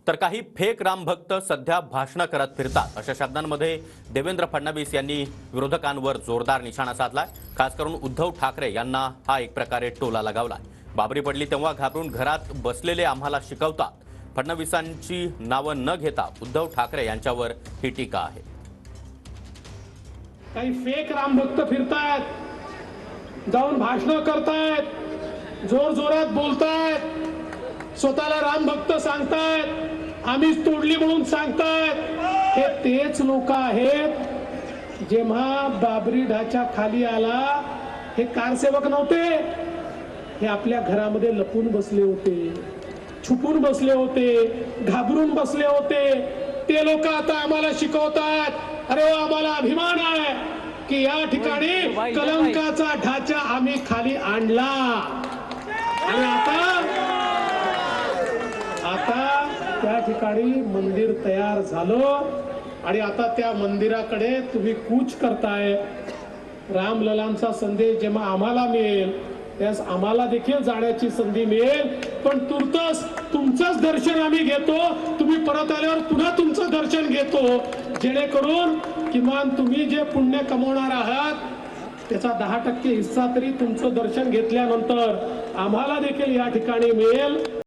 तर काही फेक रामभक्त सध्या भाषणं करत फिरतात अशा शब्दांमध्ये देवेंद्र फडणवीस यांनी विरोधकांवर जोरदार निशाणा साधलाय। खास करून उद्धव ठाकरे यांना हा एक प्रकारे टोला लगावलाय। बाबरी पडली तेव्हा घाबरून घरात बसलेले आम्हाला शिकवतात, फडणवीसांची नावं न घेता उद्धव ठाकरे यांच्यावर ही टीका आहे। काही फेक रामभक्त फिरतायत, जाऊन भाषण करतायत, जोर जोरात बोलतायत, स्वतःला रामभक्त सांगतायत, आम्हीच तोडली म्हणून सांगतायत। हे तेच लोक आहेत जेव्हा बाबरी ढाच्या खाली आला हे कारसेवक नव्हते, हे आपल्या घरामध्ये लपून बसले होते, छुपून बसले होते, घाबरून बसले होते। ते लोक आता आम्हाला शिकवतात। अरे आम्हाला अभिमान आहे की या ठिकाणी कलंकाचा ढाचा आम्ही खाली आणला आणि आता त्या ठिकाणी मंदिर तयार झालं आणि आता त्या मंदिराकडे तुम्ही कूच करताय। रामललांचा संदेश जेव्हा आम्हाला मिळेल त्यास आम्हाला देखील जाण्याची संधी मिळेल, पण तुर्तस तुमचंच दर्शन आम्ही घेतो। तुम्ही परत आल्यावर पुन्हा तुमचं दर्शन घेतो, जेणेकरून किमान तुम्ही जे पुण्य कमवणार आहात त्याचा 10% हिस्सा तरी तुमचं दर्शन घेतल्यानंतर आम्हाला देखील या ठिकाणी मिळेल।